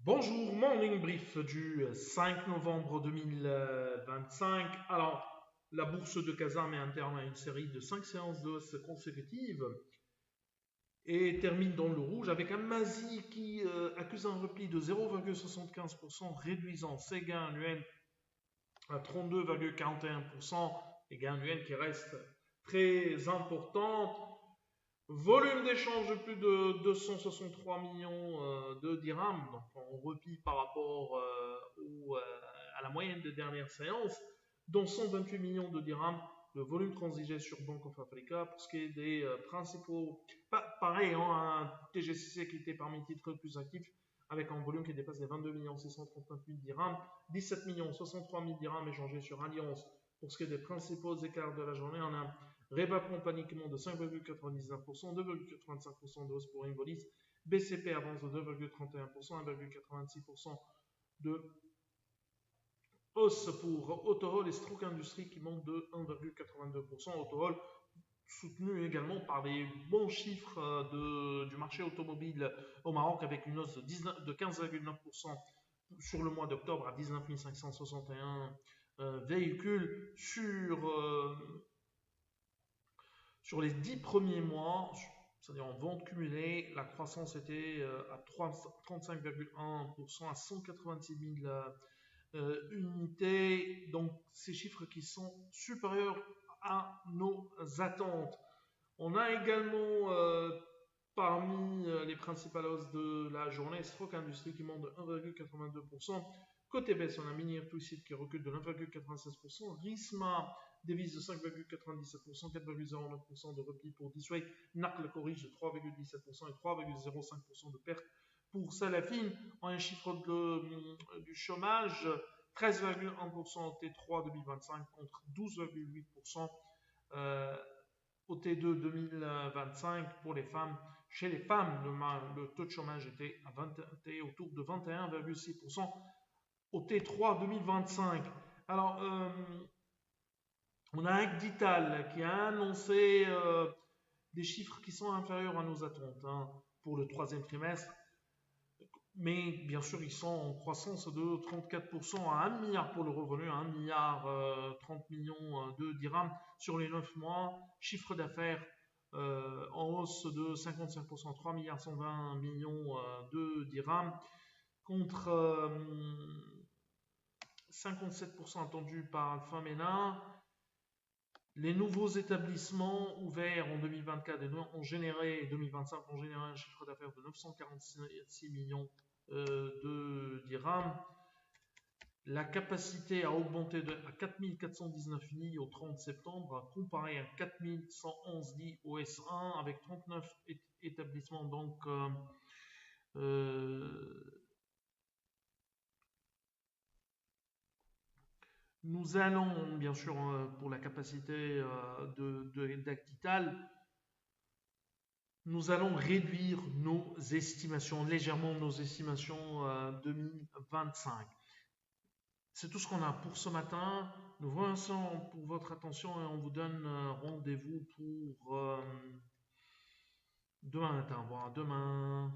Bonjour, morning brief du 5 novembre 2025. Alors, la bourse de Kazan met un terme à une série de 5 séances de hausse consécutives et termine dans le rouge avec un Masi qui accuse un repli de 0,75%, réduisant ses gains annuels à 32,41%, les gains annuels qui restent très importants. Volume d'échange de plus de 263 millions de dirhams, donc on replie par rapport à la moyenne des dernières séances, dont 128 millions de dirhams de volume transigé sur Bank of Africa. Pour ce qui est des principaux, pareil, un TGCC qui était parmi les titres les plus actifs, avec un volume qui dépasse les 22 639 000 dirhams, 17 63 000 dirhams échangés sur Alliance. Pour ce qui est des principaux écarts de la journée, on a Rebap paniquement de 5,99%, 2,85% de hausse pour Involis. BCP avance de 2,31%, 1,86% de hausse pour Autohol et Stroke Industries qui monte de 1,82%. Autohol soutenu également par les bons chiffres du marché automobile au Maroc avec une hausse de 15,9% sur le mois d'octobre à 19 561 véhicules sur les 10 premiers mois, c'est-à-dire en vente cumulée, la croissance était à 35,1% à 186 000 unités. Donc, ces chiffres qui sont supérieurs à nos attentes. On a également parmi les principales hausses de la journée, Stroke Industries qui monte de 1,82%. Côté baisse, on a Minier Twisted qui recule de 9,96%. Risma dévise de 5,97%, 4,09% de repli pour Disway. Nacle corrige de 3,17% et 3,05% de perte pour Salafine. On a un chiffre du chômage, 13,1% au T3 2025 contre 12,8% au T2 2025 pour les femmes. Chez les femmes, le taux de chômage était autour de 21,6% au T3 2025. Alors, on a Agdital qui a annoncé des chiffres qui sont inférieurs à nos attentes pour le troisième trimestre. Mais bien sûr, ils sont en croissance de 34% à 1 milliard pour le revenu, à 1 milliard 30 millions de dirhams sur les 9 mois. Chiffre d'affaires en hausse de 55%, 3 milliards 120 millions de dirhams contre 57% attendu par Alpha Mena. Les nouveaux établissements ouverts en 2024 et 2025 ont généré un chiffre d'affaires de 946 millions de dirhams. La capacité a augmenté à 4419 lits au 30 septembre, comparé à 4111 lits au S1 avec 39 établissements. Donc, nous allons, bien sûr, pour la capacité d'Agdital, nous allons réduire légèrement nos estimations 2025. C'est tout ce qu'on a pour ce matin. Nous vous remercions pour votre attention et on vous donne rendez-vous pour demain matin. Bon, demain.